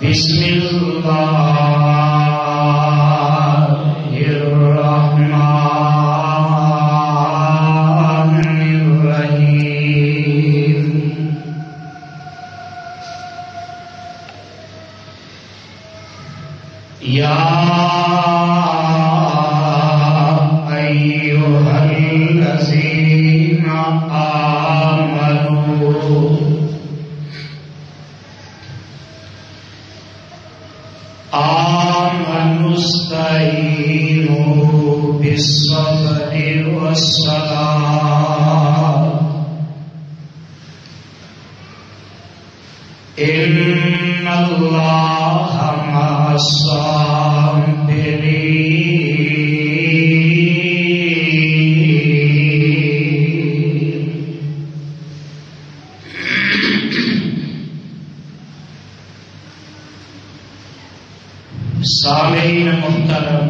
بسم اللہ الرحمن الرحیم یا ایھا الذین آمنوا استعینوا بالصبر والصلاة ان اللہ مع الصابرین۔ سامعین محترم،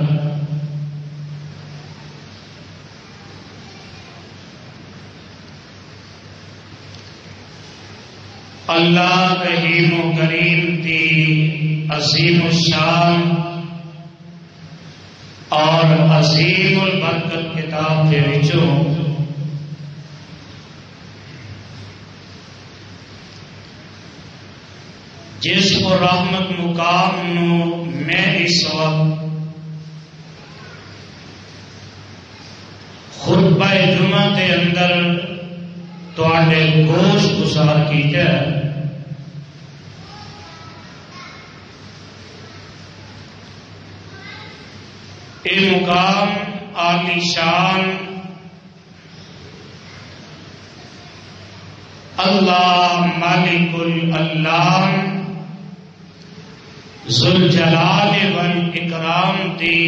اللہ رحیم و کریم دی عظیم الشان اور عظیم البرکت کتاب کے وچوں جس کو رحمت مقام نو میں اس وقت خطبہ جمعہ کے اندر تواڈے گوش گزار کیتا ہے۔ یہ مقام عالی شان اللہ مالک الالام ذوالجلال والاکرام دی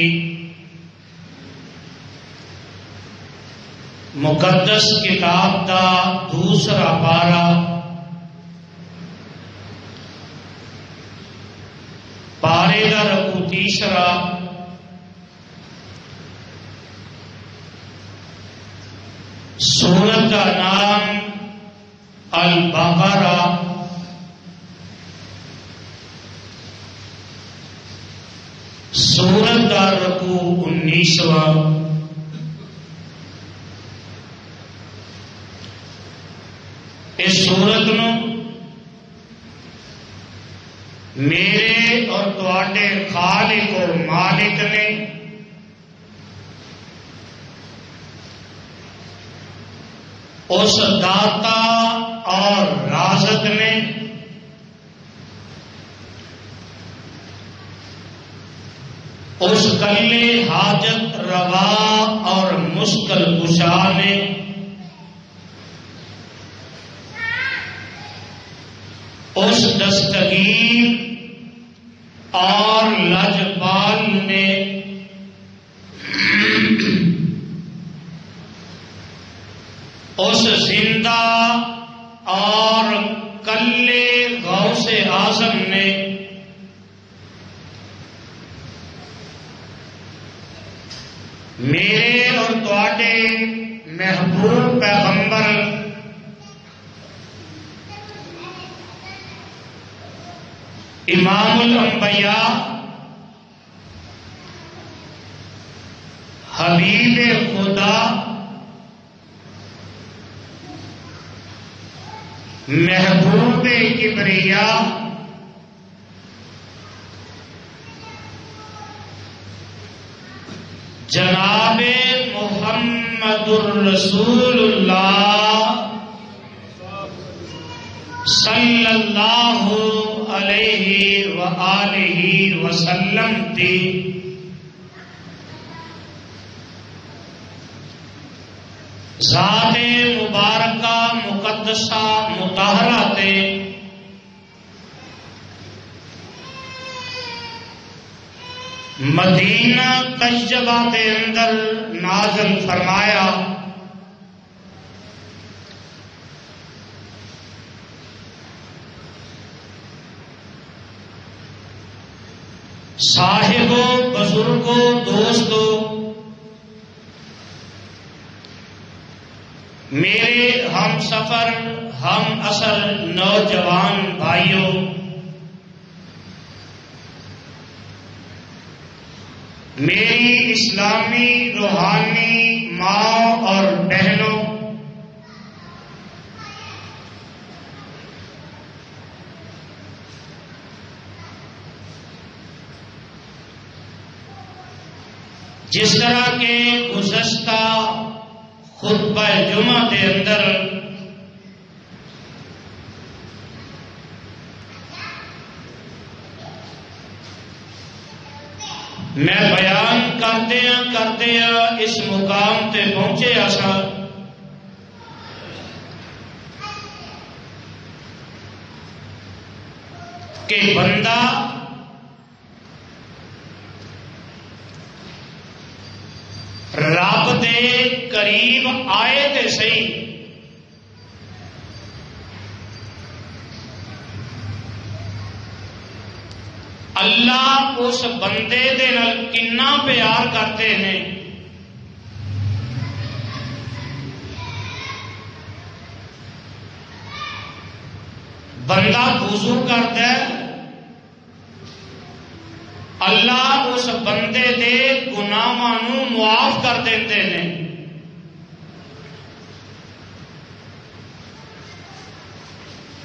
مقدس کتاب دا دوسرا پارا پارے دا رکو تیسرا سورت کا نام البقرہ، سورت کا رکو 19واں۔ اس سورت نو میرے اور تواڈے خالق و مالک نے اس داتا اور رازق نے اس کلے حاجت روا اور مشکل کشا نے اس دستگیر اور لاجپال نے اس زندہ اور کلے غوث اعظم نے میرے اور تواڈے محبوب پیغمبر امام الانبیاء حبیب خدا محبوب کبریا جناب محمد الرسول اللہ صلی اللہ علیہ وآلہ وسلم دی ذات مبارکہ مقدسہ مطہرہ تے مدینہ طیبہ کے اندر نازل فرمایا۔ صاحبوں، بزرگوں، دوستوں، میرے ہم سفر ہم اصل نوجوان بھائیوں، میری اسلامی روحانی ماں اور بہنوں، جس طرح کے گزشتہ خطبہ جمعہ کے اندر میں بیان کرتے اس مقام تے پہنچے آسا کہ بندہ رب دے قریب آئے تے صحیح، اللہ اس بندے دے نال کنا پیار کرتے ہیں۔ بندہ وضو کرتا ہے، اللہ اس بندے دے گناہاں نوں معاف کر دیتے ہیں۔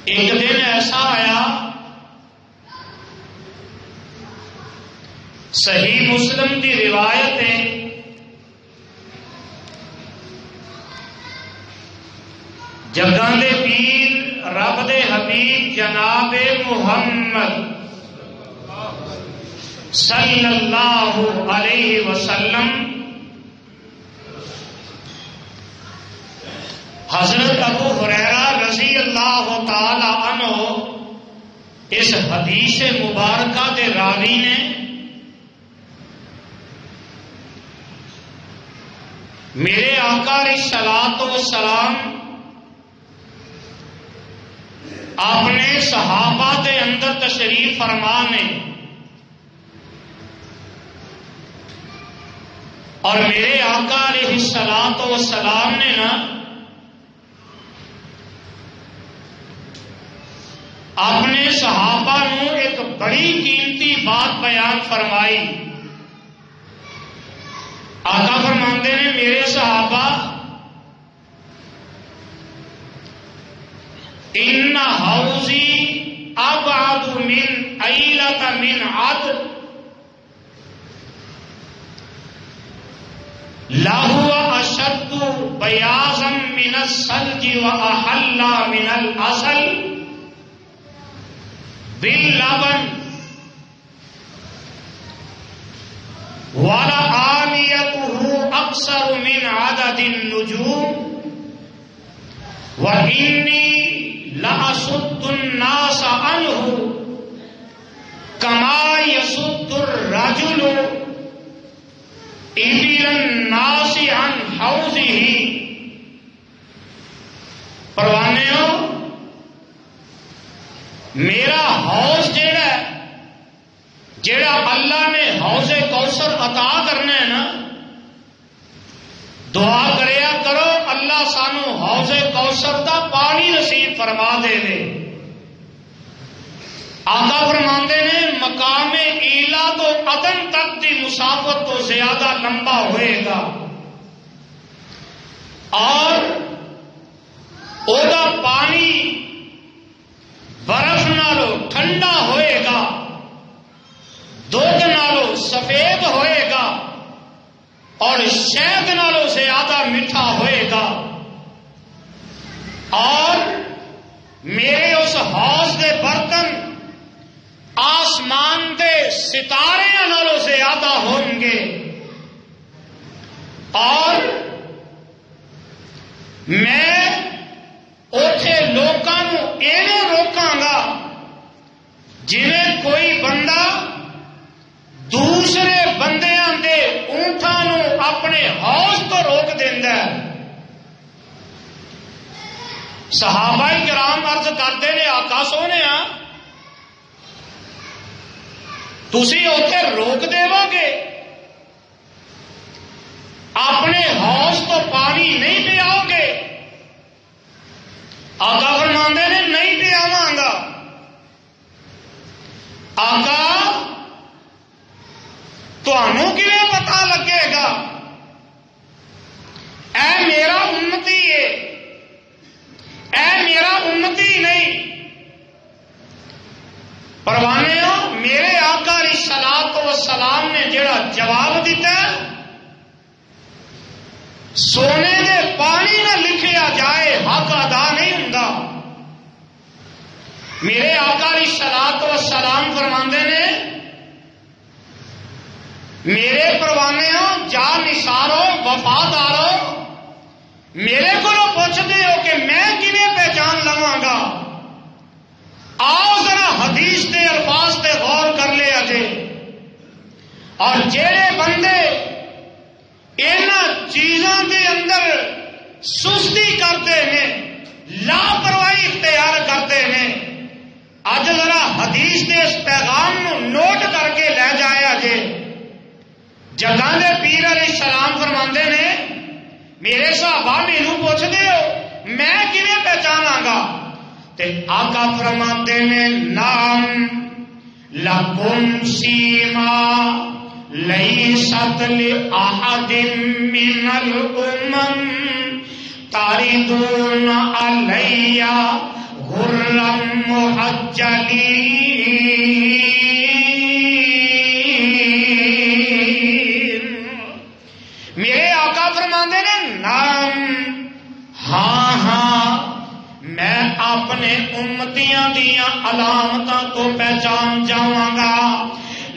ایک دن ایسا آیا، صحیح مسلم کی روایت ہے، جگاں دے پیر رب دے حبیب جناب محمد صلی اللہ علیہ وسلم حضرت ابو ہریرہ رضی اللہ تعالی عنہ اس حدیث مبارکہ کے راوی نے میرے آقا علیہ الصلوۃ والسلام اپنے صحابہ کے اندر تشریف فرما نے اور میرے آقا علیہ الصلوۃ والسلام نے نا اپنے صحابہ نو ایک بڑی قیمتی بات بیان فرمائی۔ آقا فرماندے نے میرے صحابہ ان حوضی ابعد من ایلۃ من عد لہو اشد بیاضا من الثلج واحل من العسل باللبن ولآنيته أكثر من عدد النجوم وإني لأصد الناس عنه كما يصد الرجل إبل الناس عن حوضه۔ پروانے ہو، میرا حوض جیڑا اللہ نے حوض کوثر عطا کرنا ہے نا، دعا کریا کرو اللہ سانو حوض کوثر دا پانی نصیب فرما دے دے۔ آقا فرماندے نے مقام ایلا تو عدن تک دی مسافت تو زیادہ لمبا ہوئے گا اور او دا پانی برف نالو ٹھنڈا ہوئے گا، دودھ نالو سفید ہوئے گا اور شہد نالو زیادہ میٹھا ہوئے گا، اور میرے اس حوض دے برتن آسمان دے ستارے نالو زیادہ ہوں گے، اور میں اوتھے لوکاں نو ایویں روکاں گا جویں کوئی بندہ دوسرے بندیاں دے اونٹاں نو اپنے حوض تو روک دیندا ہے۔ صحابہ کرام عرض کرتے نے آقا سونے تسی اوتھے روک دیو گے، اپنے حوض تو پانی نہیں پیاؤ گے؟ آقا فرماندے نے نہیں پیاواں گا۔ آقا تانوں کیویں پروانے ہو میرے آقا علیہ الصلوۃ والسلام نے جڑا جواب دیتا ہے سونے دے پانی نہ لکھیا جائے حق ادا نہیں ہوندا. میرے آقا علیہ الصلوۃ والسلام فرماندے نے میرے پروانے ہو جا نثارو وفادارو میرے کو پوچھتے ہو کہ میں کیویں پہچان لواں گا. آؤ ذرا حدیث کے الفاظ تے غور کر لے اجے. اور جڑے بندے ان چیزوں کے اندر سستی کرتے ہیں لاپرواہی اختیار کرتے ہیں اج ذرا حدیث کے اس پیغام نو نوٹ کر کے لے جائے اجے. جگہ دے پیر علیہ السلام فرماندے نے میرے صحابہ مینوں پوچھتے ہو میں کیویں پہچانا گا تے آقا فرماندے نے نام لکم سیما لیست لأحد من الامم تاردون علی غرا محجلین. میرے آقا فرماندے نے نام ہاں ہاں میں اپنے امتیاں دیاں علامتاں تو پہچان جاواں گا.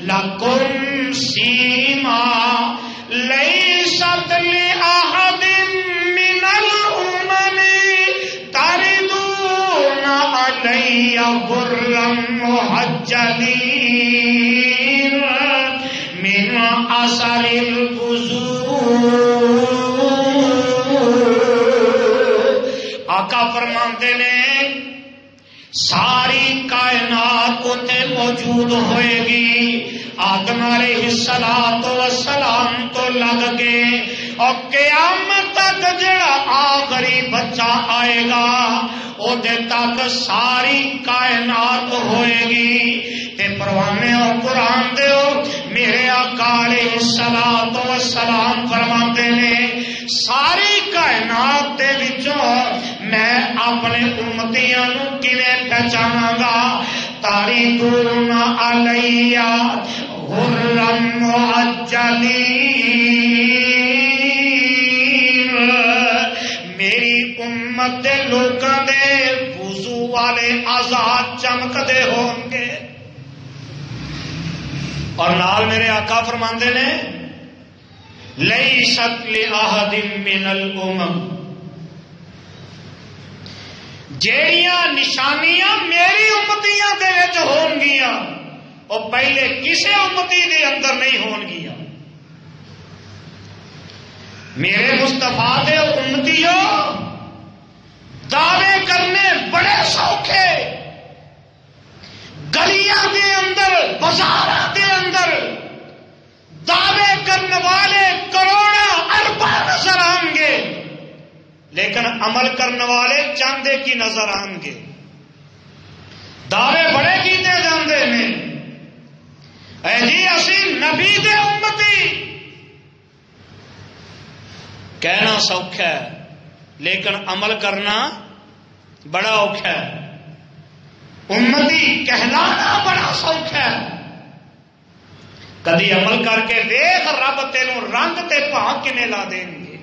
لکم سیما لیست لأحد من الامم تردون علی غرا محجلین من اثر آقا فرماندے نے ساری کائنات اتنے موجود ہوئے گی. آدم علیہ الصلوۃ والسلام تو لگ کے اور قیامت تک جڑا آخری بچہ آئے گا او دے تک ساری کائنات ہوئے گی. تے پروانے ہو قرآن دے ہو میرے آقا علیہ الصلوۃ والسلام فرماتے نے ساری کائنات دے وچوں میں اپنے امتیاں نو کیویں پہچانا گا. تاریدون علی غرا محجلین میری امت دے لوکاں دے وضو والے آزاد چمکدے ہون گے. اور نال میرے آقا فرماندے نے لیست لأحد من الامم جیڑیاں نشانیاں میری امتیاں دے وچ ہون گیاں وہ پہلے کسے امتی دے اندر نہیں ہون گیاں. میرے مصطفیٰ دے امتیوں دعوے کرنے بڑے سوکھے گلیاں دے اندر بازاراں دے اندر دعوے کرنے والے کروڑاں ارباں نظر آئیں گے لیکن عمل کرنے والے چاندے کی نظر آئیں گے. دعوے بڑے کیتے جاندے ہیں اے جی اسی نبی دے امتی کہنا سوکھا ہے لیکن عمل کرنا بڑا اوکھا ہے. امتی کہلانا بڑا سوکھا ہے. کدی عمل کر کے دیکھ رب تینوں رنگ تے بھاگ کنے لا دیں گے.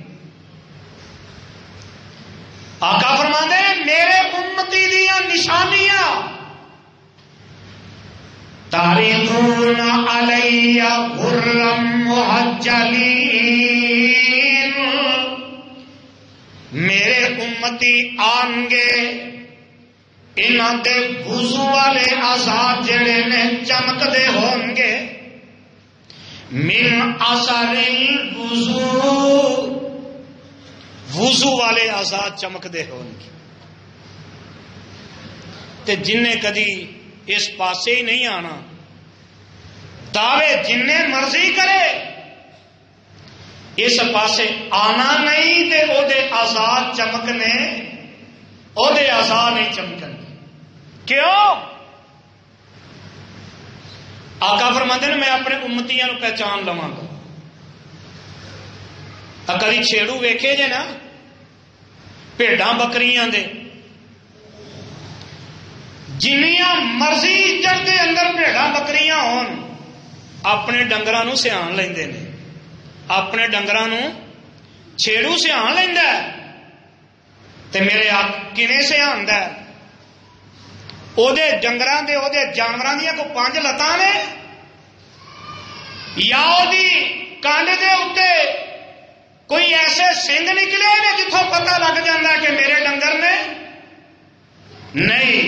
آقا فرماندے میرے امتی دیاں نشانیاں تاریدون علی غرا محجلین میرے امتی آن گے انہاں دے وضو والے آزاد جڑے نے چمکدے ہون گے. من اثر الوضو وضو والے آزاد چمکدے ہون گے. تے جن نے کدی اس پاسے ہی نہیں آنا دعوے جن مرضی کرے اس پاسے آنا نہیں تے او دے آزاد چمکنے او دے آزاد نہیں چمکنے. کیوں؟ آقا فرماندے نے میں اپنے امتیاں نو پہچان لواں گا. کدی چھیڑو ویکھے جے نا بھیڈاں بکریاں دے جنیاں مرضی عزت کے اندر بھیڑاں بکریاں ہون اپنے ڈنگراں نوں سیان لیندے نے، اپنے ڈنگراں نوں چھیڑو سیان لیندا ہے تے میرے آپ کنے سیاندا ہے؟ او دے ڈنگراں دے او دے جانوراں دیاں کو 5 لتاں نے یا او دی کنڈ دے اوتے کوئی ایسے سنگ نکلے نے جتوں پتہ لگ جاتا کہ میرے ڈنگر نے؟ نہیں،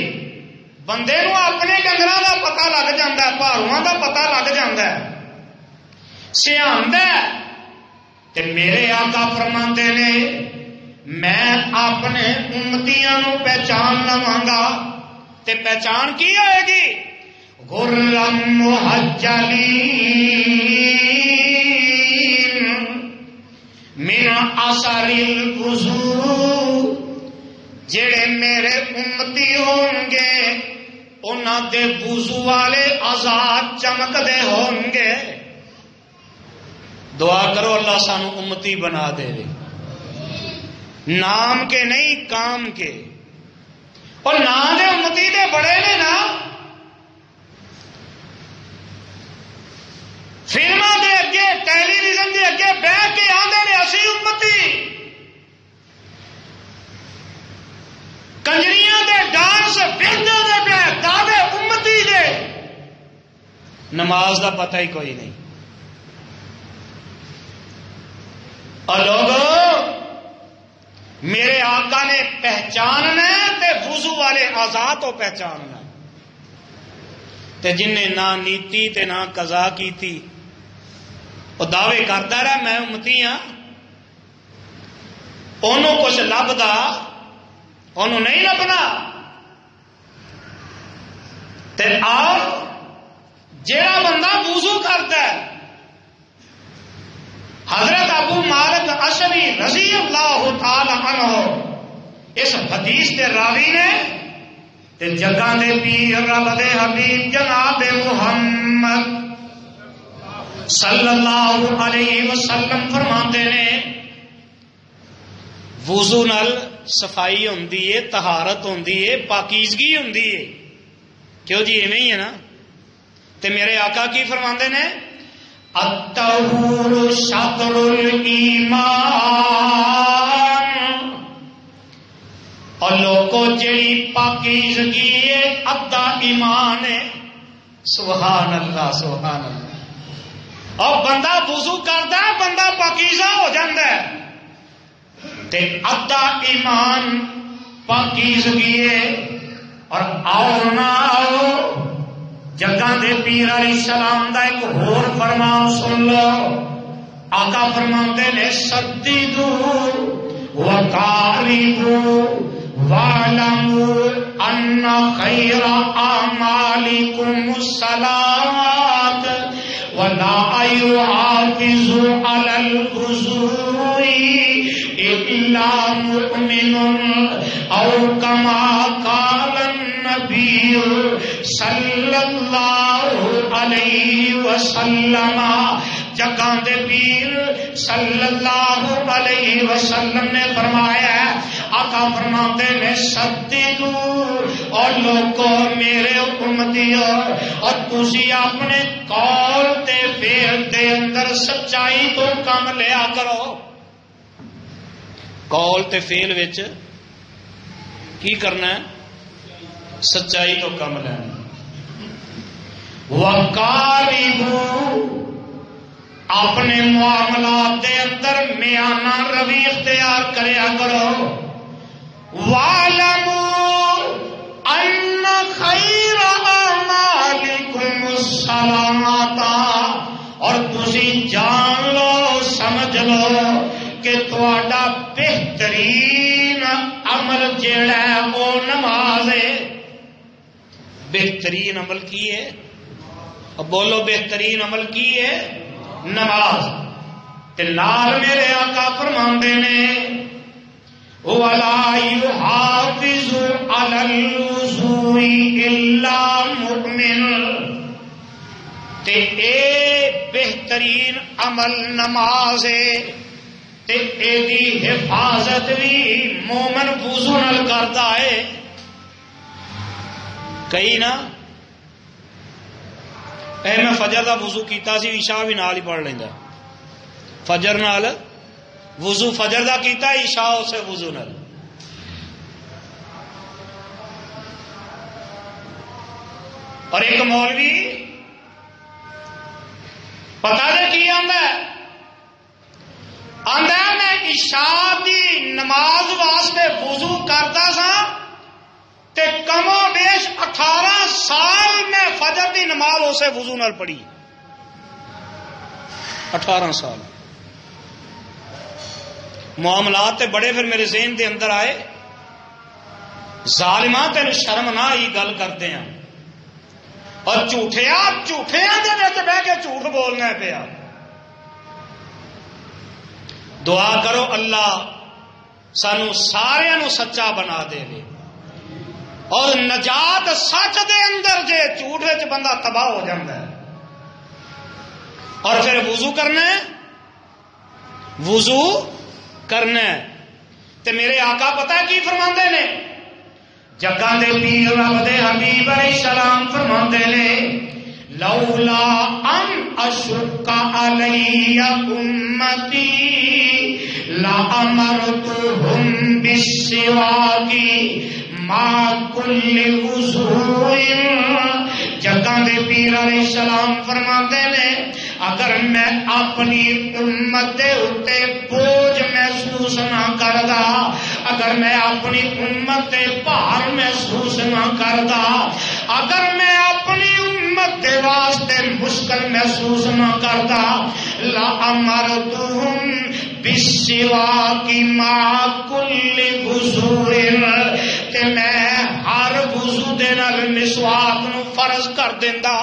بندے نو اپنے ڈنگراں دا پتہ لگ جاتا ہے، بھاروਆਂ دا پتہ لگ جاتا ہے، سیاندا ہے۔ تے میرے آقا فرماندے نے میں اپنے امتیاں نو پہچان لواں گا، تے پہچان کی ہوئے گی؟ غرم محجلین من اثر الوضوء، جڑے میرے امتی ہون گے انہاں دے وضو والے اعضاء چمکدے ہون گے۔ دعا کرو اللہ سانو امتی بنا دے، نام کے نہیں کام کے۔ اور نام دے امتی دے بڑے نے نا، فلماں دے اگے ٹیلی ویژن دے اگے بہ کے آندے نے اسی امتی، کنجریاں دے ڈانس بہندے دے پہ دعوے امتی دے، نماز دا پتہ ہی کوئی نہیں۔ اور لوگوں میرے آقا نے پہچاننا تے وضو والے اعضاء تو پہچاننا، تے جن نے نہ نیتی تے نہ قضا کیتی وہ دعوے کرتا رہا میں امتی ہاں، انہوں کچھ لبدا انہوں نہیں لبنا۔ تے آؤ جیڑا بندہ وضو کرتا ہے، حضرت ابو مالک اشعری رضی اللہ تعالی عنہ اس حدیث کے راوی نے تے جگاں دے پیر رب دے حبیب جناب محمد صلی اللہ علیہ وسلم فرماندے نے وضو نال صفائی ہوندی ہے، طہارت ہوندی ہے، پاکیزگی ہوندی ہے، کیوں جی ایویں ہی ہے نا؟ تے میرے آقا کی فرماندے نے الطہور شطر الایمان، اور لوگوں جڑی پاکیزگی ہے ادھا ایمان ہے۔ سبحان اللہ سبحان اللہ۔ اور بندہ وضو کرتا ہے بندہ پاکیزہ ہو جاتا ہے تے ادھا ایمان پاکیزگی ہے۔ اور آؤ نہ آؤ جگاں دے پیر علیہ السلام دا ایک ہور فرمان سن لو۔ آقا فرماندے نے سدیدو وقاربو وَاعْلَمُوا أَنَّ خَيْرَ أَعْمَالِكُمُ الصَّلَاةُ وَلَا يُحَافِظُ عَلَى الْوُضُوءِ إِلَّا مُؤْمِنٌ أَوْ كَمَا قَالَ النَّبِيُّ صلی اللہ علیہ وسلم۔ جگاں دے پیر صلی اللہ علیہ وسلم نے فرمایا، آقا فرماتے نے سدیدو، اور لوگوں میرے امتیو، اور تسی اپنے قول تے فعل دے اندر سچائی تو کم لیا کرو۔ قول تے فعل وچ کی کرنا ہے؟ سچائی تو کم لینا۔ وَقَارِبُوا، اپنے معاملات دے اندر میانہ روی اختیار کریا کرو۔ وَاعْلَمُوا أَنَّ خَيْرَ أَعْمَالِكُمُ الصَّلَاةُ، اور تسی جان لو سمجھ لو کہ تہاڈا بہترین عمل جیڑا ہے وہ نماز ہے۔ بہترین عمل کی ہے؟ اب بولو بہترین عمل کی ہے؟ نماز۔ تے نال میرے آقا فرماندے نے وَلَا يُحَافِظُ عَلَى الْوُضُوءِ إِلَّا مُؤْمِنٌ، تے اے بہترین عمل نماز ہے تے اے دی حفاظت بھی مومن وضو نال کردا ہے۔ کئی نا میں فجر دا وضو کیتا سی عشاء بھی نال ہی پڑھ لینا فجر نال وضو فجر دا کیتا عشاء اسے وضو نال اور ایک مولوی پتا دے کی آندا میں عشاء دی نماز واسطے وضو کرتا سا تے کم و بیش 18 سال میں فجر دی نماز اسے وضو نال پڑھی 18 سال معاملات تے بڑے پھر میرے ذہن دے اندر آئے ظالماں تین شرم نہ آئی گل کرتے ہیں اور جھوٹیا دے وچ بہ کے جھوٹ بولنا پیا دعا کرو اللہ سانو سارے نو سچا بنا دے اور نجات سچ دے اندر جے جھوٹ وچ بندہ تباہ ہو جاتا ہے اور پھر وضو کرنا ہے تے میرے آقا پتہ کی فرماندے نے جگاں دے پیر رب دے حبیب علیہ السلام فرماندے نے لولا ان اشق علی امتی لامرتهم بالسواک ما کل وضوء جگاں دے پیر علیہ السلام فرماندے نے اگر میں اپنی امت دے اتے بوجھ محسوس نہ کردا اگر میں اپنی امت دے بھار محسوس نہ کردا اگر میں اپنی امت دے واسطے مشکل محسوس نہ کردا لامرتهم بالسواک مع کل وضوء تے میں ہر وضو دے نال مسواک نو فرض کر دیندا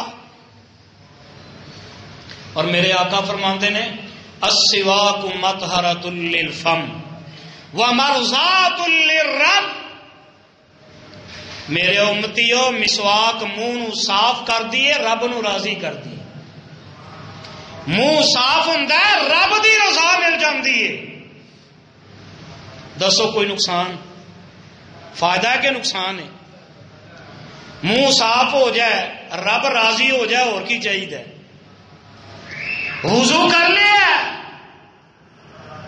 اور میرے آقا فرماندے نے السواک مطہرۃ للفم ومرضات للرب میرے امتیو مسواک منہ نو صاف کر دیے رب نو راضی کر دیے منہ صاف ہوندا ہے رب دی رضا مل جاندی ہے دسو کوئی نقصان فائدہ ہے کہ نقصان ہے منہ صاف ہو جائے رب راضی ہو جائے اور کی چاہیے وضو کر لیا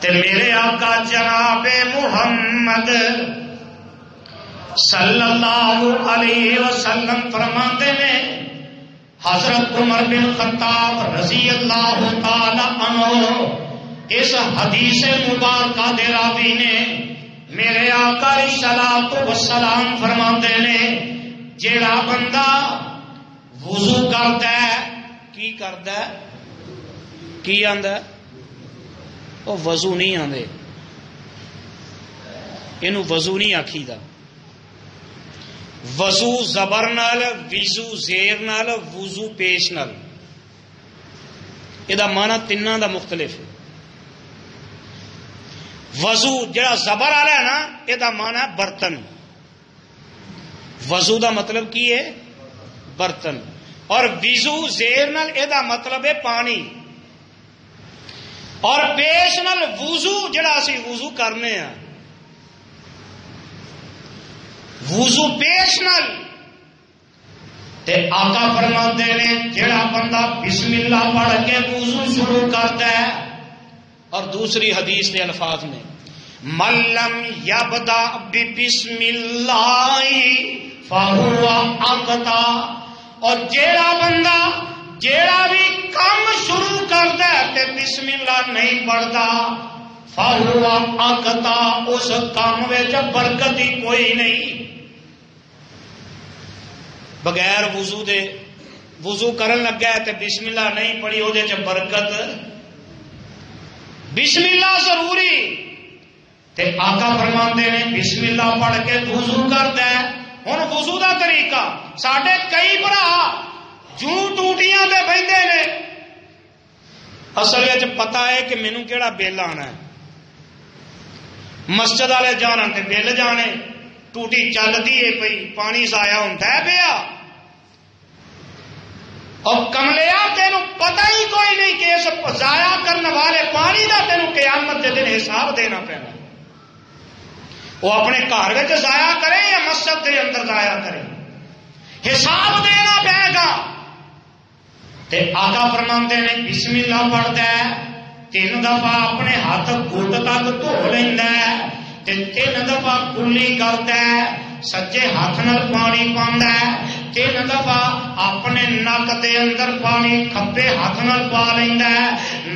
تے میرے آقا جناب محمد صلی اللہ علیہ وسلم فرماتے ہیں حضرت عمر بن خطاب رضی اللہ تعالی عنہ اس حدیث مبارکہ دے راوی نے میرے آقا علیہ الصلوۃ والسلام فرماتے نے جیڑا بندہ وضو کرتا ہے کی کرتا ہے کی آندا وہ وضو نہیں آندے اینو وضو نہیں آکھی دا وضو زبر نال وضو زیر نال وضو پیش نال یہ معنی تیناں دا مختلف ہے وضو جڑا زبر والا ہے نا یہ معنی ہے برتن وضو دا مطلب کی ہے برتن اور وضو زیر نال یہ مطلب ہے پانی اور پیش نال وضو جڑا اسی وضو کرنے ہیں وضو پیش نال تے آقا فرماتے نے جڑا بندہ بسم اللہ پڑھ کے وضو شروع کرتا ہے اور دوسری حدیث کے الفاظ میں ملم یبدا بسم اللہ فہو اقطع اور جیڑا بندہ جیڑا بھی کام شروع کرتا ہے تے بسم اللہ نہیں پڑھتا فہو اقطع اس کام وچ برکت ہی کوئی نہیں بغیر وضو دے وضو کرن لگا ہے تے بسم اللہ نہیں پڑھی وہ برکت بسم اللہ ضروری تے آقا فرماندے نے بسم اللہ پڑھ کے وضو کرتا ہے ہن وضو دا طریقہ ساڈے کئی بھرا جوں ٹوٹیاں دے بہندے نے اصل وچ پتہ ہے کہ مینوں کیڑا بل آنا ہے مسجد والے جانا تے بل جانے ٹوٹی چلتی ہے پئی پانی ضائع ہوتا ہے پیا اور کملیا تینوں پتہ ہی کوئی نہیں کہ اس ضائع کرنے والے پانی دا تینوں قیامت دے دن حساب دینا پینا وہ اپنے گھر میں ضائع کرے یا مسجد کے اندر ضائع کرے حساب دینا پائے گا. تے آقا فرماندے نے بسم اللہ پڑھتا ہے 3 دفعہ اپنے ہاتھ گھٹ تک دھو لینا ہے تے 3 دفعہ کلی کرتا ہے سجے ہاتھ نال پانی پاندا ہے 3 دفعہ اپنے نک دے اندر پانی کھبے ہاتھ نال پا لیندا ہے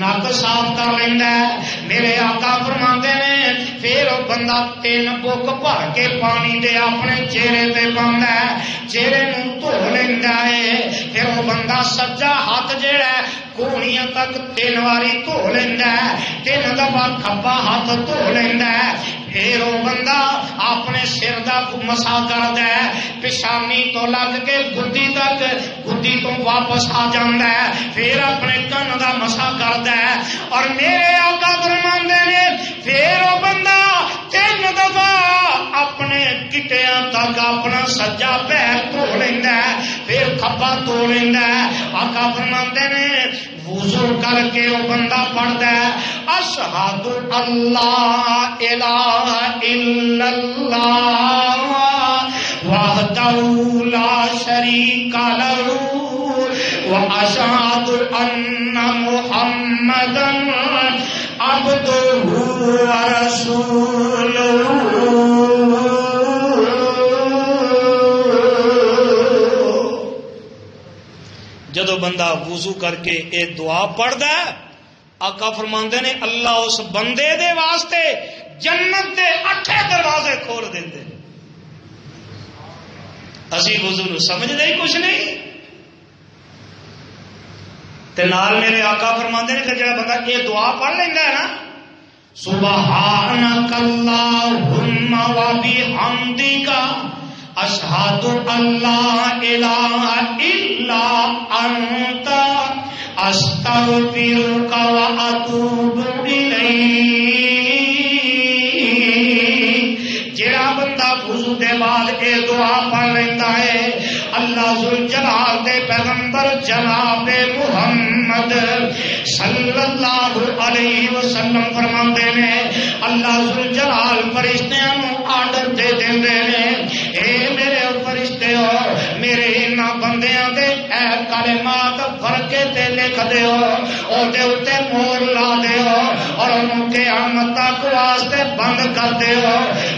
نک صاف کر لیندا ہے. میرے آقا فرماندے نے پھر وہ بندہ 3 بک بھر کے پانی دے اپنے چہرے تے پاندا ہے چہرے نوں دھو لیندا ہے. پھر وہ بندہ سجا ہاتھ جیڑا ہے کونیاں تک 3 واری دھو لیندا ہے 3 دفعہ کھبا ہاتھ دھو لیندا ہے. پھر وہ بندہ اپنے سر دا مسا کردا ہے پیشانی تو لگ کے گدی تک گدی تو واپس آ جاندا ہے. پھر اپنے کن دا مسا کردا ہے اور میرے آقا فرماندے نے پھر وہ بندہ 3 دفعہ اپنے گٹیاں تک اپنا سجا پیر دھو لیندا ہے پھر کھبا دھو لیندا ہے. آقا فرماندے نے وضو کر کے وہ بندہ پڑھتا ہے اشہد اللہ الہ الا اللہ وحدہ لا شریک لہ واشہد ان محمدا عبدہ ورسولہ. جدو بندہ وضو کر کے یہ دعا پڑھتا ہے آقا فرماندے نے اللہ اس بندے دے واسطے جنت دے 8 دروازے کھول دیندے. اسی وضو نو سمجھدے ہی کچھ نہیں تے نال میرے آقا فرماندے نے کہ جڑا بندہ یہ دعا پڑھ لیندا ہے نا سبحانک اللہم و بحمدک اشہد اللہ الہ الا انت استغفرک و اتوب الیک. جڑا بندہ وضو دے بعد اے دعا پڑھ لیندا ہے اللہ ذوالجلال دے پیغمبر جناب محمد صلی اللہ علیہ وسلم فرماندے نے اللہ ذوالجلال فرشتیاں نوں آرڈر دے دیندے نے اے میرے فرشتے ہو میرے انہاں بندیاں دے اے کلمات فرقے تے لکھ دیو او دے اوتے مہر لا دیو اور انہوں قیامت تک واسطے بند کر دیو.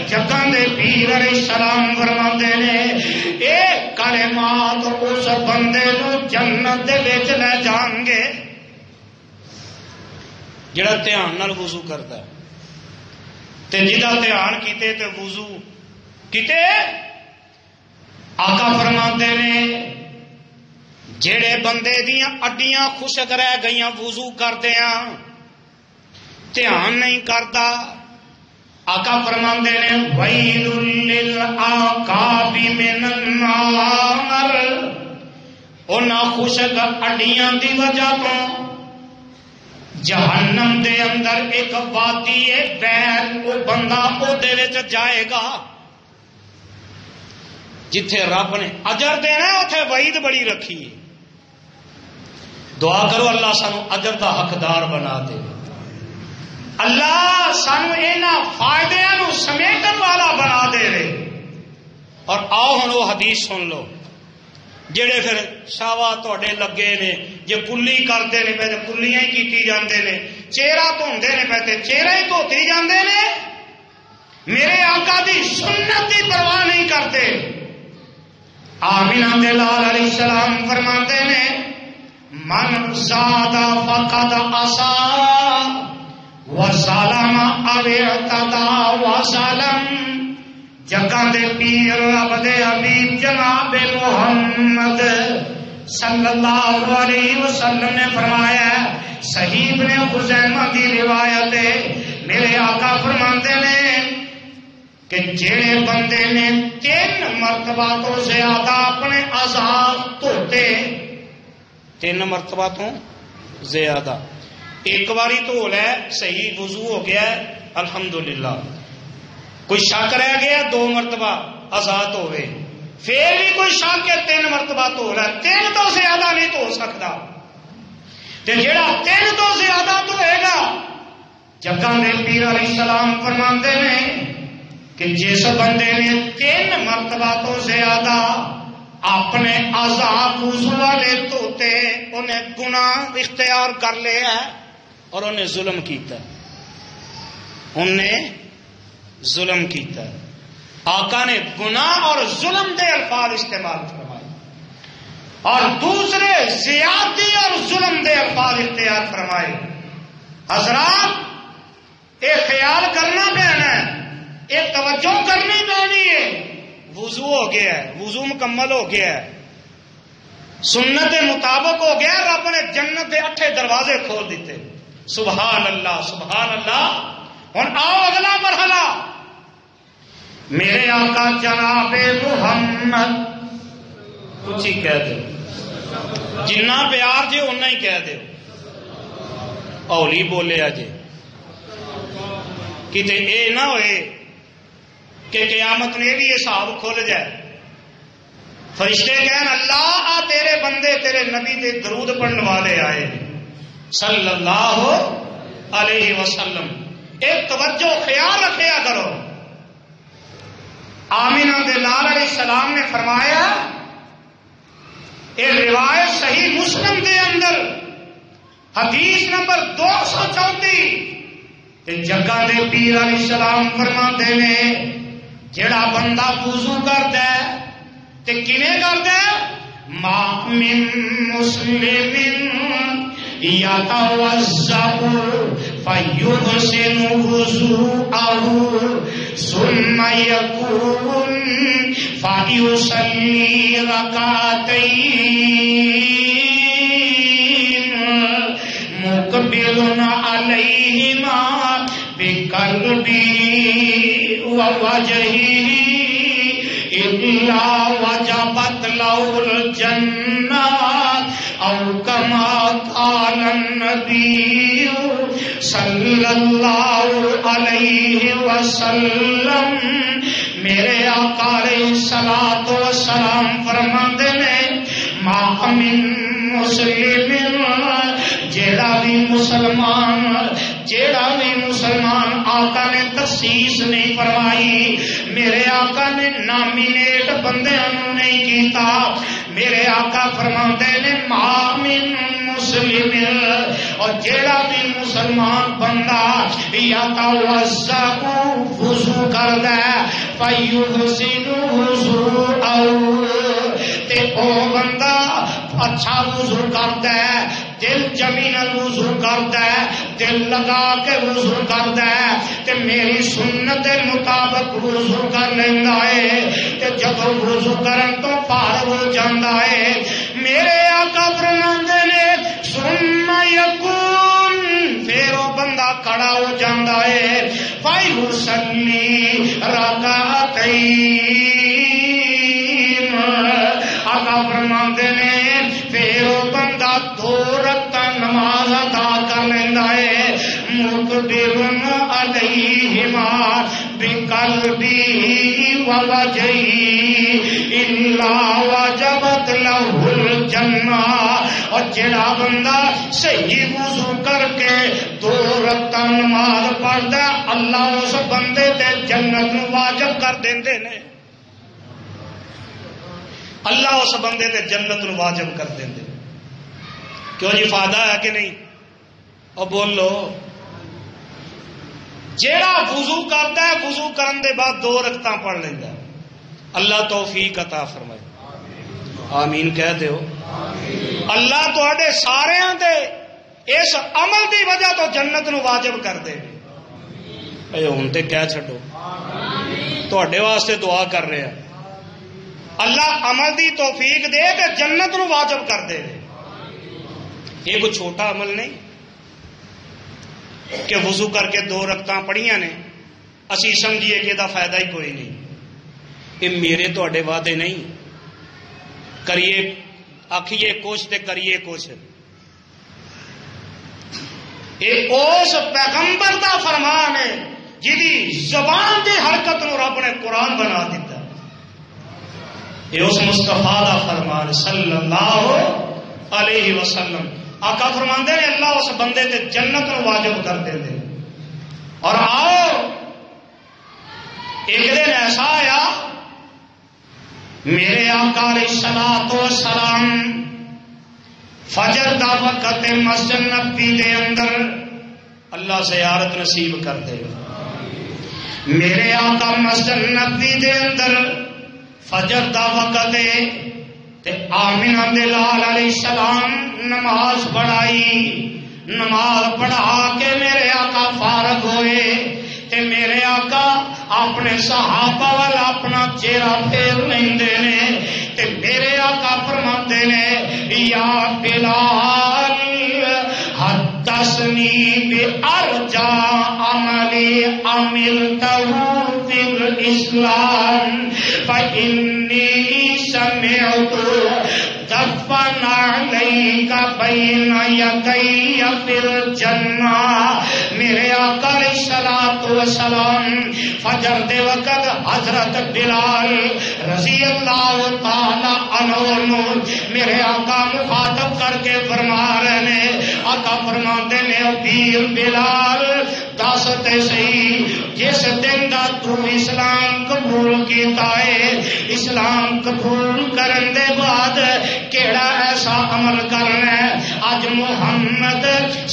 جگاں دے پیر علیہ السلام فرماندے نے اے کلمات اس بندے نو جنت دے وچ لے جان گے جڑا دھیان نال وضو کردا ہے تے جدا دھیان کیتے تے وضو کیتے. آقا فرماندے نے جڑے بندے دیاں اڈیاں خشک رہ گئیاں وضو کردیاں دھیان نہیں کرتا آقا فرماندے نے ویل للعقاب من النار. انہاں خشک اڈیاں دی وجہ تو جہنم دے اندر ایک وادی ہے بیر وہ بندہ او دے وچ جائے گا جتھے رب نے اجر دینا اتنے وعید بڑی رکھی. دعا کرو اللہ سانو اجر دا حقدار بنا دے اللہ سانو اینا فائدیاں نو سمیٹن والا بنا دے رے. اور آؤ ہن وہ حدیث سن لو جڑے پھر شاوا تواڈے لگے نے جے کلی کرتے نے پہ کلیاں ہی کیتی جاندے نے چہرہ دھوندے نے پہ چہرہ ہی دھوتے جاندے نے میرے آقا دی سنت دی پرواہ نہیں کرتے. آمینہ دے لال علیہ السلام فرماندے نے من زاد فقد عصا وظلم او اعتدى وظلم. جگہ دے پیر رب دے حبیب جناب محمد صلی اللہ علیہ وسلم نے فرمایا صحیح ابن خزیمہ دی روایت ہے میرے آقا فرماندے نے کہ جڑے بندے نے 3 مرتبہ تو زیادہ اپنے اعضاء دھوتے 3 مرتبہ تو زیادہ ایک باری دھو لے صحیح وضو ہو گیا الحمدللہ کوئی شک رہ گیا 2 مرتبہ اعضاء دھوے پھر بھی کوئی شک ہے 3 مرتبہ دھو لے 3 تو زیادہ نہیں دھو سکتا تے جڑا 3 تو زیادہ دھوئے گا جگہ نے پیر علیہ السلام فرماندے نے کہ جس بندے نے 3 مرتبہ تو زیادہ اپنے عذاب وضو والے توتے انہیں گناہ اختیار کر لیا ہے اور انہیں ظلم کیتا ہے. انہیں ظلم کیتا ہے. آقا نے گناہ اور ظلم دے الفاظ استعمال فرمائے اور دوسرے زیادتی اور ظلم دے الفاظ اختیار فرمائے. حضرات ایک خیال کرنا پینا ہے، ایک توجہ کرنی پینی ہے. وضو ہو گیا ہے، وضو مکمل ہو گیا ہے، سنت کے مطابق ہو گیا. رب نے جنت کے 8 دروازے کھول دیتے. سبحان اللہ سبحان اللہ. ہوں آؤ اگلا مرحلہ. میرے آقا جناب محمد کچھ ہی کہہ دو، جنہ پیار جے اُنہ ہی کہہ دو. اولی بولے اجے کتے اے نہ ہوئے کہ قیامت میں بھی حساب کھل جائے. فرشتے کہن اللہ آ تیرے بندے تیرے نبی دے درود پڑھنے والے آئے صلی اللہ علیہ وسلم. ایک توجہ خیال رکھیا کرو. آمینہ دے لال علیہ السلام نے فرمایا، ایک روایت صحیح مسلم دے اندر حدیث نمبر 234 جگہ دے پیر علیہ السلام فرماتے ہیں جڑا بندہ وضو کرتا ہے تے کیویں کرتا ہے؟ ما من مسلم یتوضأ فیحسن وضوءه ثم یقوم فیصلی رکعتین مقبل علیہما بقلبی ووجہہ الا وجبت له الجنہ او کما قال النبی صلی اللہ علیہ وسلم. میرے آقا علیہ الصلوۃ والسلام فرماندے نے ما من مسلم جیڑا بھی مسلمان آقا نے تخصیص نہیں فرمائی. میرے آقا نے نامینیٹ بندیاں نہیں کیتا. میرے آقا فرماندے نے ما من مسلم اور جیڑا بھی مسلمان بندہ یا توضأ وضو کردا ہے فیحسن وضوءه تے او بندہ اچھا وضو کردا ہے، دل جمی نال وضو کردا ہے، دل لگا کے وضو کردا ہے تے میری سنت دے مطابق وضو کر لیندا ہے تے جب وضو کرن تو فارغ ہو جاندا ہے. میرے آقا فرماندے نے ثم یکون پھر وہ بندہ کھڑا ہو جاندا ہے فیصلی رکعتین. آقا فرماندے نے پھر وہ بندہ 2 رکعت نماز ادا کر لیندا ہے مقبل علیہما بقلبی ووجہہ الا وجبت له الجنہ. اور جڑا بندہ صحیح وضو کر کے 2 رکعت نماز پڑھدا اللہ اس بندے تے جنت نو واجب کر دیندے نے. اللہ اس بندے تے جنت نو واجب کر دیندے. کیوں جی فائدہ ہے کہ نہیں؟ اور بولو. جیڑا وضو کرتا ہے وضو کرن دے بعد 2 رکعتاں پڑھ لیندا ہے. اللہ توفیق عطا فرمائے. آمین کہہ دیو. اللہ تواڈے ساریاں دے اس عمل دی وجہ تو جنت نو واجب کر دے. اے ہن تے کہہ چھڈو تواڈے واسطے دعا کر رہے ہیں. اللہ عمل دی توفیق دے تے جنت نو واجب کر دے. یہ کوئی چھوٹا عمل نہیں کہ وضو کر کے 2 رکعتاں پڑھیاں نے اسی سمجھیے کہ دا فائدہ ہی کوئی نہیں. یہ میرے تواڈے وعدے نہیں. کریے آکھیے کچھ تے کریے کچھ. یہ اس پیغمبر دا فرمان ہے جی زبان دی حرکت نو رب نے قرآن بنا دیتا. یہ اس مصطفیٰ دا فرمان صلی اللہ علیہ وسلم. آقا فرماندے نے اللہ اس بندے تے جنت نو واجب کر دے دے. اور آؤ ایک دن ایسا آیا میرے آقا علیہ الصلوۃ والسلام فجر دا وقت مسجد نبوی دے اندر اللہ زیارت نصیب کر دے. میرے آقا مسجد نبوی دے اندر فجر دا وقت تے آمنہ دے لال علیہ السلام نماز پڑھائی. نماز پڑھا کے میرے آقا فارغ ہوئے تے میرے آقا اپنے صحابہ وال اپنا چہرہ پھیر لیندے نے تے میرے آقا فرماتے نے یا بلال حدثنی بارجا عملی عملتہ فی الاسلام فإنی سمعت دفن علیک بین یدی فی الجنہ. میرے آقا علیہ الصلوۃ والسلام فجر دے وقت حضرت بلال رضی اللہ تعالی عنہ میرے آقا مخاطب کر کے فرما رہے نے. آقا فرماتے نے پیر بلال دس تے صحیح جس دن دا تو اسلام قبول کیتا ہے اسلام قبول کرن دے بعد کیڑا ایسا عمل کرنا ہے اج محمد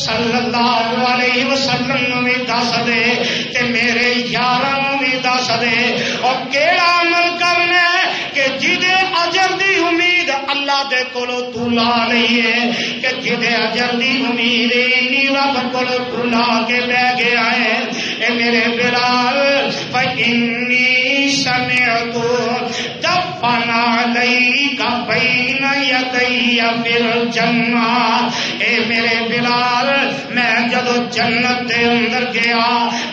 صلی اللہ علیہ وسلم نو بھی دس دے تے میرے یاراں نو بھی دس دے اور کیڑا عمل کرنا ہے کہ جدے اجر دی امید اللہ دے کولو تو لا لئیے کہ جدے اجر دی امید انی رب کولو تو لا کے بہ گیا ہے. اے میرے بلال فإنی سمعت دفن علیک بین یدی فی الجنہ. اے میرے بلال میں جدو جنت دے اندر گیا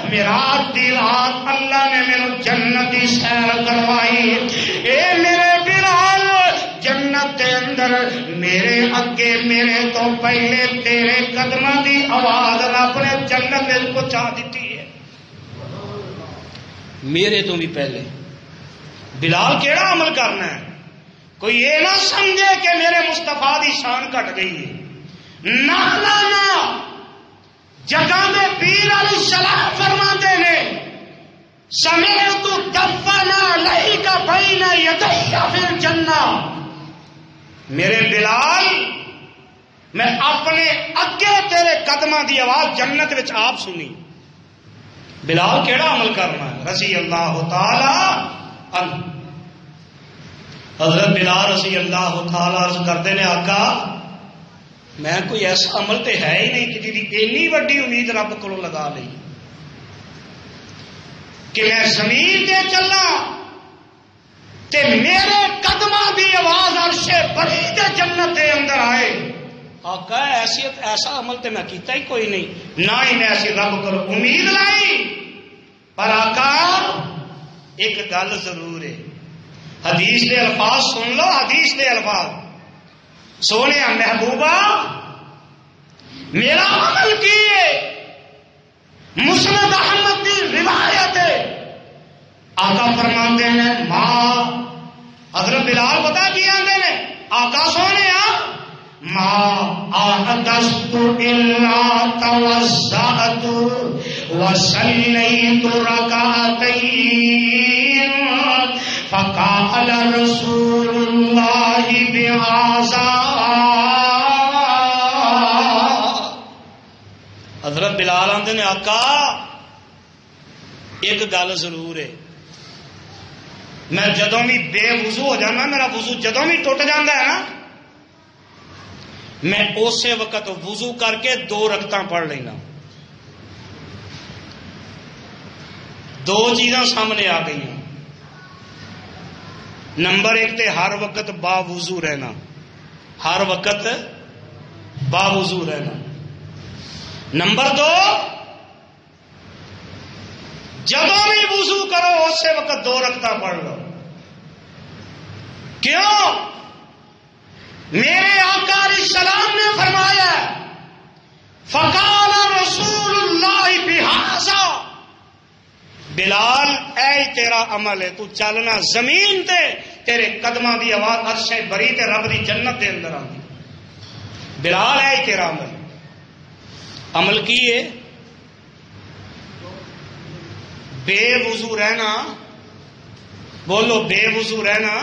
میراج دی رات اللہ نے میرے جنت دی سیر کروائی. اے میرے بلال جنت دے اندر میرے اگے میرے تو پہلے تیرے قدماں دی آواز رب نے جنت وچ پہنچا دیتی ہے میرے تو بھی پہلے. بلال کیڑا عمل کرنا ہے کوئی یہ نہ سمجھے کہ میرے مصطفیٰ دی شان گھٹ گئی ہے. نہ جگہ میں پیر علیہ السلام فرماتے ہیں سمعت دفن علیک بین یدی فی الجنہ. میرے بلال میں اپنے اگے تیرے قدماں دی آواز جنت وچ آپ سنی. بلال کیڑا عمل کرنا ہے رضی اللہ تعالی عنہ. حضرت بلال رضی اللہ تعالی عرض کرتے نے آقا میں کوئی ایسا عمل تے ہے ہی نہیں کہ اینی وڈی امید رب کو لگا لی کہ میں زمین تے چلا تے میرے قدماں دی آواز عرش بری تے جنت دے اندر آئے. آقا ایسا عمل تے میں کیتا ہی کوئی نہیں نہ ہی میں ایسی رب کو امید لائی. پر آقا ایک گل ضرور ہے حدیث دے الفاظ سن لو. حدیث دے الفاظ سونے محبوبہ میرا عمل کیے مسند احمد کی روایت ہے. آقا فرماتے ہیں ماں حضرت بلال پتا کی آتے ہیں آقا سونے ما احدثت الا توضأت وصليت ركعتين فقال رسول الله بهذا. حضرت بلال آندے نے آقا ایک گل ضرور ہے میں جدوں بھی بے وضو ہو جانا میرا وضو جدوں بھی ٹوٹ جاتا ہے نا میں اسی وقت وضو کر کے 2 رکعتاں پڑھ لینا. 2 چیزاں سامنے آ گئی. نمبر 1 تے ہر وقت با وضو رہنا ہر وقت با وضو رہنا. نمبر 2 جدوں بھی وضو کرو اسی وقت 2 رکعتاں پڑھ لو. کیوں میرے آقا علیہ السلام نے فرمایا فقال رسول اللہ بہذا. بلال اے تیرا عمل ہے تو چلنا زمین تے تیرے قدماں دی آواز عرش بری تے رب دی جنت دے اندر آندی. بلال اے تیرا عمل کی ہے بے وضو رہنا. بولو بے وضو رہنا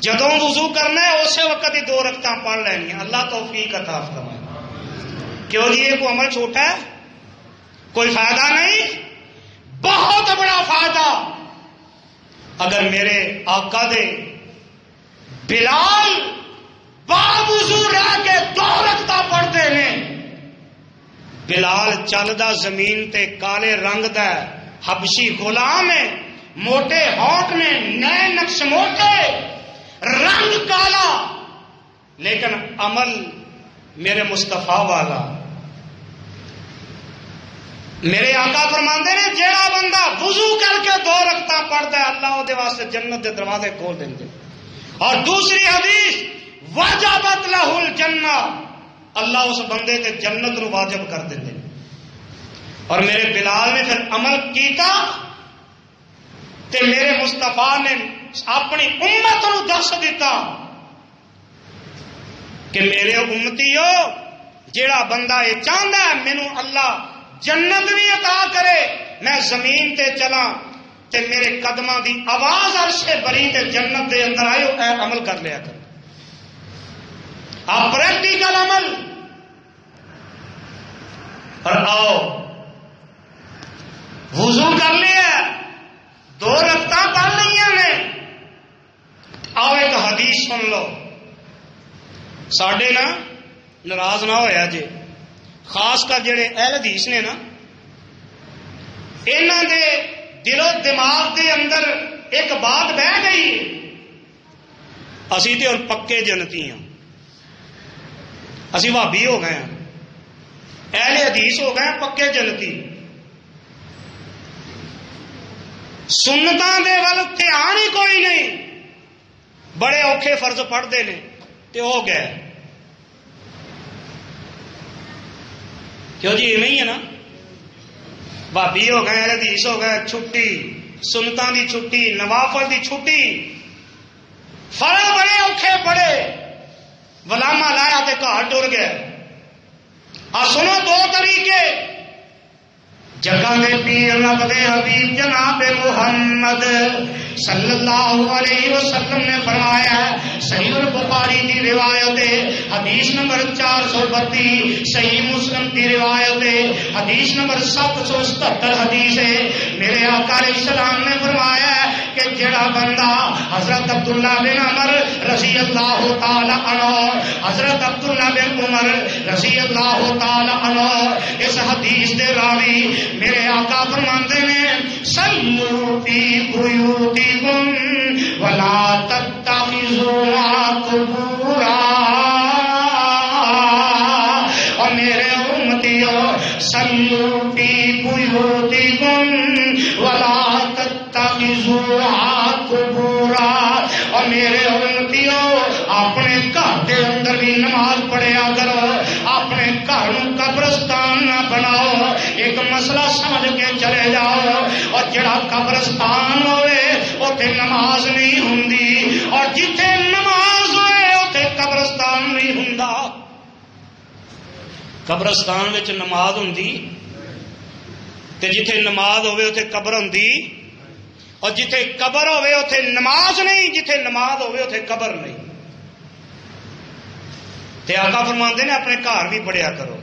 جدوں وضو کرنا ہے اسی وقت ہی 2 رکعتاں پڑھ لینی. اللہ توفیق عطا فرمائے. کیوں جی یہ کوئی عمل چھوٹا ہے؟ کوئی فائدہ نہیں، بہت بڑا فائدہ. اگر میرے آقا دے بلال باوضو رہ کے 2 رکعتاں پڑھتے ہیں. بلال چلدا زمین تے کالے رنگ دا حبشی غلام ہے، موٹے ہونٹ نے، نئے نقش موٹے، رنگ کالا، لیکن عمل میرے مصطفیٰ والا. میرے آقا فرماندے نے جیڑا بندہ وضو کر کے 2 رکعتاں پڑھتا ہے اللہ وہ دے واسطے جنت دے دروازے کھول دیندے. اور دوسری حدیث وجبت لہ الجنہ، اللہ اس بندے تے جنت نو واجب کر دیندے. اور میرے بلال نے پھر عمل کیتا تے میرے مصطفیٰ نے اپنی امت نو دس دیتا کہ میرے امتیو جیڑا بندہ یہ چاہتا ہے مینو اللہ جنت بھی عطا کرے، میں زمین تے چلا تے میرے قدماں دی آواز عرش بری تے جنت دے اندر آئے، اے عمل کر لیا کر. آپ پریکٹیکل عمل. اور آؤ وضو کر لیا، 2 رکعتاں پڑھ لیا نے. آؤ ایک حدیث سن لو. ساڈے نا ناراض نہ ہویا جی، خاص کر جڑے اہل حدیث نے نا، انہاں دے دل و دماغ دے اندر ایک بات بہ گئی، اسی تے اور پکے جنتی ہاں، اسی بھابی ہو گئے ہیں، اہل حدیث ہو گئے پکے جنتی. سنتاں دے ول دھیان ہی کوئی نہیں، بڑے اوکھے فرض پڑھتے ہیں تے ہو گئے. کیوں جی نہیں ہے نا، بھابی ہو گئے، حدیث ہو گئے، چھٹی سنتاں دی چھٹی، نوافل دی چھٹی، فرض بڑے اوکھے پڑے، ولاما لایا تے گھر ٹر گئے. آ سنو 2 طریقے. جگہ میں پیر نب دے حبیب جناب محمد صلی اللہ علیہ وسلم نے فرمایا ہے، صحیح البخاری کی روایت ہے، حدیث نمبر 432، صحیح مسلم کی روایت ہے، حدیث نمبر 777 حدیث ہے. میرے آقا علیہ السلام نے فرمایا ہے کہ جڑا بندہ حضرت عبداللہ بن عمر رضی اللہ تعالی عنہ، حضرت عبداللہ بن عمر رضی اللہ تعالی عنہ، اس حدیث دے راوی میرے آقا فرماندے نے صلوا فی بیوتکم ولا تتخذوا قبورا. اور میرے امتیو صلوا فی بیوتکم ولا تتخذوا قبورا. اور میرے امتیو اپنے گھر کے اندر بھی نماز پڑھیا کرو، اپنے گھر قبرستان نہ بناؤ. ایک مسئلہ سمجھ کے چلے جاؤ، اور جڑا قبرستان ہوئے اوتھے نماز نہیں ہوندی، اور جتھے نماز ہوئے اوتھے قبرستان نہیں ہوندا. قبرستان وچ نماز ہوندی تے جتھے نماز ہوئے اوتھے قبر ہوندی، اور جتھے قبر ہوئے اوتھے نماز نہیں، جتھے نماز ہوئے اوتھے قبر نہیں. تے آقا فرماندے نے اپنے گھر بھی پڑھیا کرو،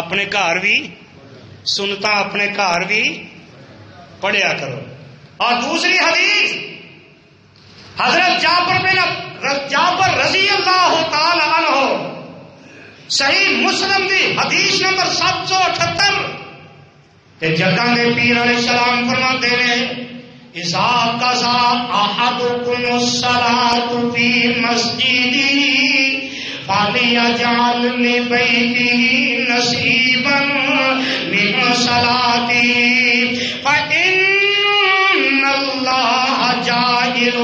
اپنے گھر بھی سنتا، اپنے گھر بھی پڑھیا کرو. اور دوسری حدیث حضرت جابر رضی اللہ تعالی عنہ، صحیح مسلم دی حدیث نمبر 778، کہ جگہ دے پیر علیہ السلام فرماتے ہیں اذا قضا احدکم الصلاۃ فی مسجدہ فَلْيَجْعَلْ لِبَيْتِهِ نَصِيبًا مِنْ صَلَاتِهِ فَإِنَّ اللَّهَ جَاعِلٌ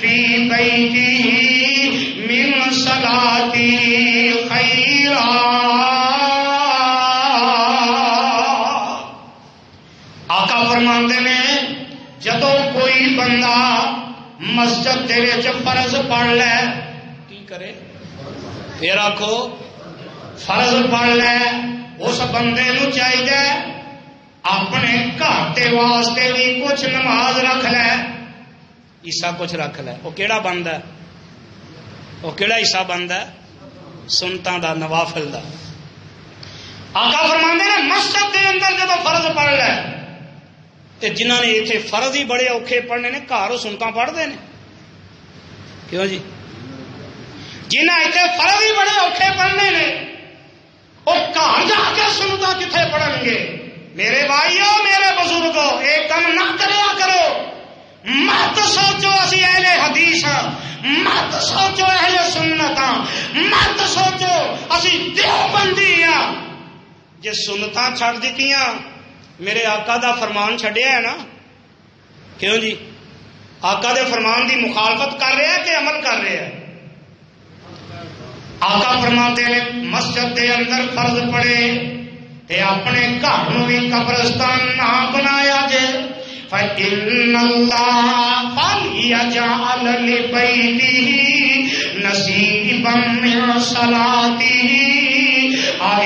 فِي بَيْتِهِ مِنْ صَلَاتِهِ خَيْرًا. آقا فرماندے نے جدوں کوئی بندہ مسجد دے وچ فرض پڑھ لے، کی کرے؟ پھر آخو فرض پڑھ لے. اس بندے نو چاہیے اپنے گھر کے واسطے بھی کچھ نماز رکھ لے. حصہ کچھ رکھ لے. وہ کیڑا بنتا ہے؟ وہ کیڑا حصہ بنتا ہے؟ سنتاں دا، نوافل دا. آقا فرماندے نے مسجد دے اندر جب فرض پڑھ لے تے جنہاں نے اتنے فرض ہی بڑے اوکھے پڑھنے نے گھر سنتاں پڑھتے ہیں. کیوں جی؟ جنہاں اتنے فرض ہی بڑے اوکھے پڑھنے نے وہ گھر جا کے سنتاں کتنے پڑھن گے؟ میرے بھائیو، میرے بزرگوں، ایک کم نہ کریا کرو. مت سوچو اسی اہل حدیث ہاں، مت سوچو اہل سنت ہاں، مت سوچو اسی دیوبندی ہاں. جے سنتاں چھڈ دتیاں میرے آقا دا فرمان چھڈیا ہے نا. کیوں جی؟ آقا دے فرمان دی مخالفت کر رہے ہیں کہ عمل کر رہے ہیں؟ آقا فرماتے ہیں مسجد دے اندر فرض پڑے تے اپنے گھر نو بھی قبرستان نہ بنایا جے. فَإِنَّ اللَّهَ فَلْيَجْعَلْ لِبَيْتِهِ نَصِيبًا مِّن صَلَاتِهِ.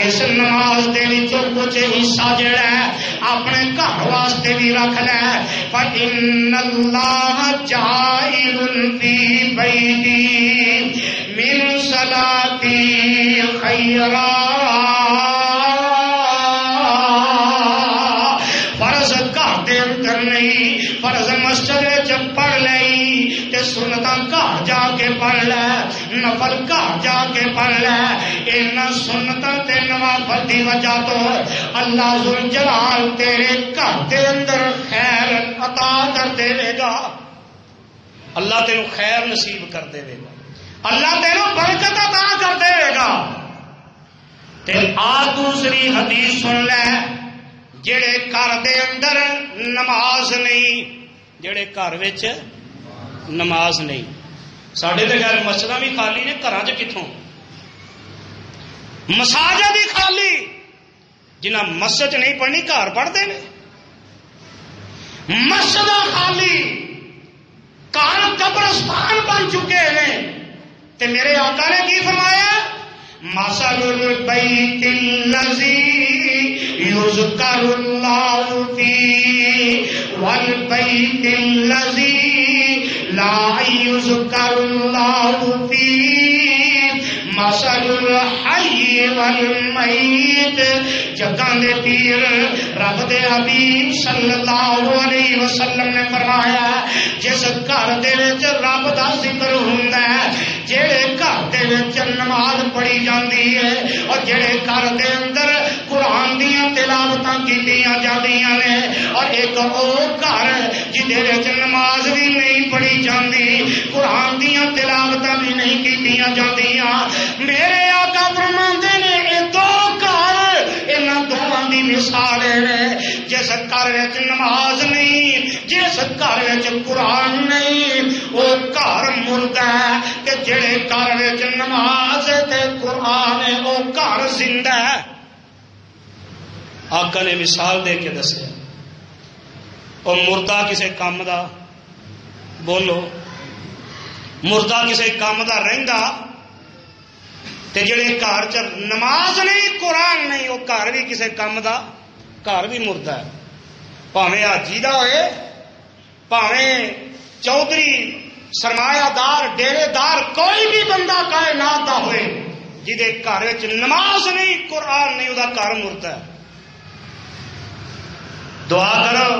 اس نماز دے وچوں کچھ حصہ جڑا ہے اپنے گھر واسطے بھی رکھ لے. فَإِنَّ اللَّهَ جَاعِلٌ فِي بَيْتِهِ مِن صَلَاتِهِ خَيْرًا. فرض مسجد جب پڑھ لئی تے سنتاں گھر جا کے پڑھ لے، نفل گھر جا کے پڑھ لے. انہاں سنتاں تے نوافل دی وجہ تو اللہ ذوالجلال تیرے گھر دے اندر خیر عطا کر دے گا. اللہ تینوں خیر نصیب کر دے گا، اللہ تینوں برکت عطا کر دے گا. تے آ دوسری حدیث سن لے. جڑے گھر دے اندر نماز نہیں، جڑے گھر وچ نماز نہیں. ساڈے تے غیر مسجداں بھی خالی نے، گھراں چ کتھوں؟ مساجد ہی خالی. جنہاں مسجد نہیں پڑھنی گھر پڑھتے ہیں. مسجداں خالی، گھر قبرستان بن چکے ہیں. تے میرے آقا نے کی فرمایا؟ مثل البیت الذی یذکر اللہ فیہ والبیت الذی لا یذکر اللہ فیہ مثل الحی والمیت. جگاں دے پیر رب دے حبیب صلی اللہ علیہ وسلم نے فرمایا جس گھر دے وچ رب دا ذکر ہوندا ہے، جڑے گھر دے وچ نماز پڑھی جاندی ہے اور جڑے گھر دے اندر قرآن دیاں تلاوتاں کیتیاں جاندیاں نے، اور ایک او گھر جدے وچ نماز بھی نہیں پڑھی جاندی، قرآن دیاں تلاوتاں بھی نہیں کیتیاں جاندیاں. میرے آقا فرماندے نے اے دو گھر انہاں دوواں دی مثال ہے. جس گھر وچ نماز نہیں، جس گھر وچ قرآن نہیں، وہ گھر مردہ ہے. تے جڑے گھر وچ نماز تے قرآن ہے وہ گھر زندہ ہے. آقا نے مثال دے کے دسیا. اور مردہ کسے کام دا، بولو مردہ کسے کام دا رہندا، تے جڑے گھر چ نماز نہیں قرآن نہیں وہ گھر بھی کسے کام دا، گھر بھی مردہ ہے. پاویں حاجی دا ہوئے، پاویں چودھری سرمایہ دار ڈیرے دار کوئی بھی بندہ کائنات دا ہوئے، جہدے گھر وچ نماز نہیں قرآن نہیں وہ گھر مردہ ہے. دعا کرو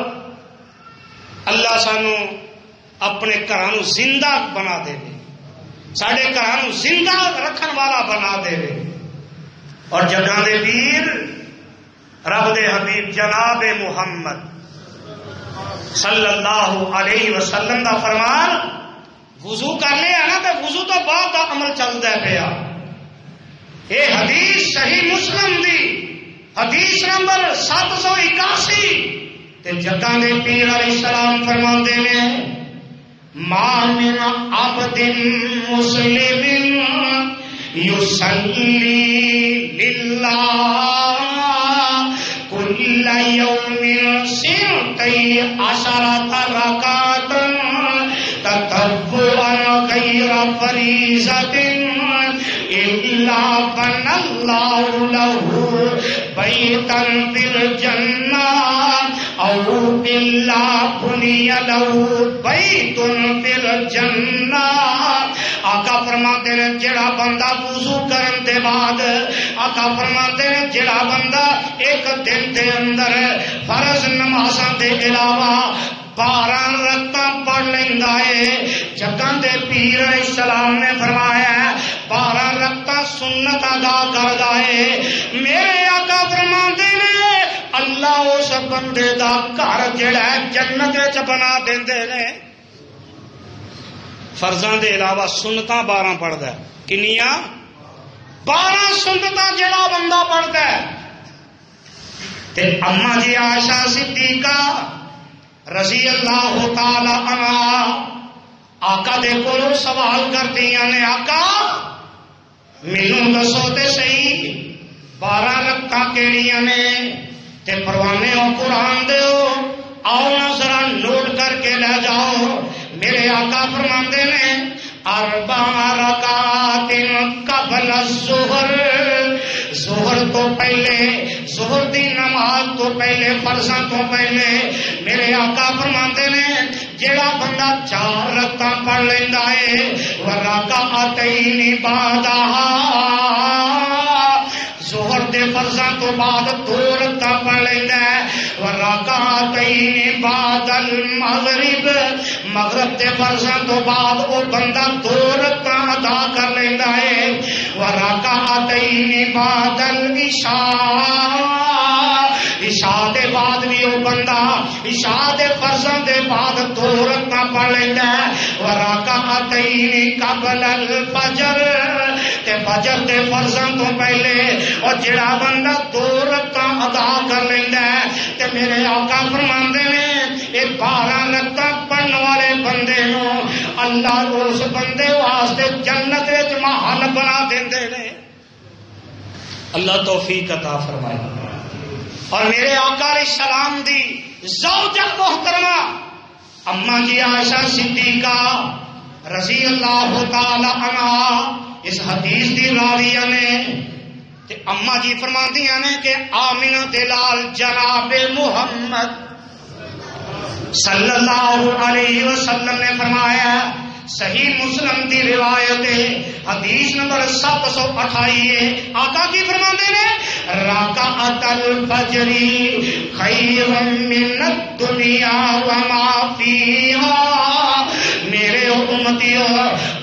اللہ سانو اپنے گھروں زندہ بنا دے، ساڈے گھروں زندہ رکھن والا بنا دے. اور جگہ دے پیر رب دے حبیب جناب محمد صلی اللہ علیہ وسلم دا فرمان، وضو کر لیا نا تو وضو تو بعد دا عمل چلتا پیا. یہ حدیث صحیح مسلم دی حدیث نمبر 781. تے جگہ دے پیر علیہ السلام فرماندے نے ما من عبد مسلم یصلی للہ کل یوم سنتی عشرۃ رکعۃ تطوعا غیر فریضۃ الا بنى الله له بیتا فی الجنہ او الا بنی لہو بیت فی الجنہ. آقا فرماتے ہیں جڑا بندہ وضو کرن دے بعد، آقا فرماتے ہیں جڑا بندہ ایک دن دے اندر فرض نمازاں دے علاوہ 12 رکعتاں پڑھ لیندا ہے، جگہ دے پیر علیہ السلام نے فرمایا 12 رکعتاں سنت ادا کردا ہے، میرے آقا فرماتے ہیں اللہ اس بندے دا گھر جڑا ہے جنت وچ بنا دیندے نے. فرضاں دے علاوہ سنتاں 12 پڑھدا ہے. کنیاں؟ 12 سنتاں جڑا بندہ پڑھدا ہے. تے اما جی عائشہ صدیقہ رضی اللہ تعالی عنہا آقا دے کولوں سوال کردیاں نے، آقا مینوں دسو تے صحیح 12 رکعتاں کیڑیاں نے؟ تے پروانے ہو قرآن دے ہو، آؤ نا ذرا نوٹ کر کے لے جاؤ. میرے آقا فرماندے نے 4 رکعات قبل الظہر، ظہر تو پہلے، ظہر دی نماز تو پہلے، فرضاں تو پہلے میرے آقا فرماندے نے جیڑا بندہ 4 رکعتاں پڑھ لیندا ہے ورکعتین بعدہا، ظہر دے فرضاں تو بعد 2 رکعتاں پڑھ لیندا ہے ورکعتین بعد المغرب، مغرب دے فرضاں تو بعد وہ بندہ 2 رکعتاں ادا کر لیندا ہے ورکعتین بعد العشاء، عشاء دے بعد بھی وہ بندہ عشاء دے فرضاں دے بعد 2 رکعتاں پڑھ لیندا ہے ورکعتین قبل الفجر، تے فجر دے فرضاں تو پہلے اور جڑا بندہ 2 رکعتاں ادا کر لیندا ہے تے میرے آقا فرماندے نے اے 12 رکعتاں پڑھن والے بندے نو اللہ اس بندے واسطے جنت وچ محل بنا دیندے نے. اللہ توفیق عطا فرمائے. اور میرے آقا علیہ السلام دی زوجہ محترمہ اما جی عائشہ صدیقہ رضی اللہ تعالی عنہا اس حدیث دی راویہ نے تے اما جی فرماندیاں نے کہ آمنہ دلال جناب محمد صلی اللہ علیہ وسلم نے فرمایا، صحیح مسلم دی روایت ہے حدیث نمبر 728، آقا کی فرماندے نے رکعت الفجر خیر من الدنیا وما فیہا، میرے امتیو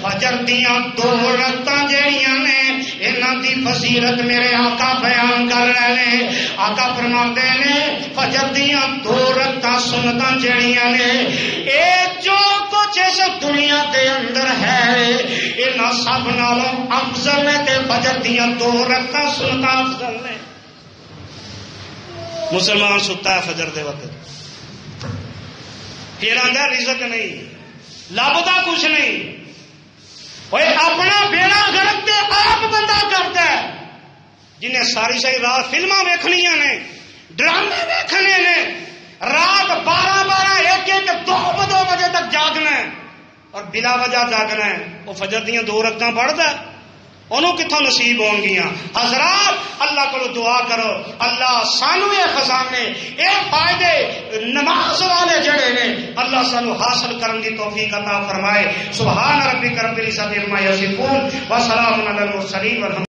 فجر دیاں 2 رکعتاں جڑیاں نے انہاں دی فضیلت میرے آقا بیان کر رہے ہیں. آقا فرماندے نے فجر دیاں 2 رکعتاں سنتاں جڑیاں نے اے جو کچھ اس دنیا دے اندر ہے انہاں سب نالوں افضل ہے تے فجر دیاں 2 رکعتاں سنتاں افضل نے. مسلمان ستا ہے فجر دے وقت، پھر آندا رزق نہیں، لبدا کچھ نہیں، وہ اپنا بیڑا گرک تے آپ بندہ کرتا ہے. جنہیں ساری ساری رات فلماں ویکھنیاں نے، ڈرامے ویکھنے نے، رات 12 1 2 بجے تک جاگنا ہے اور بلا وجہ جاگنا ہے، وہ فجر دیاں 2 رکعتاں پڑھتا ہے، انہوں کتوں نصیب ہوں گیاں. حضرات اللہ کو دعا کرو اللہ سانو یہ خزانے یہ فائدے نماز والے جڑے نے اللہ سانو حاصل کرن دی توفیق عطا فرمائے. سبحان ربک رب العزت عما یصفون وسلام علی المرسلین.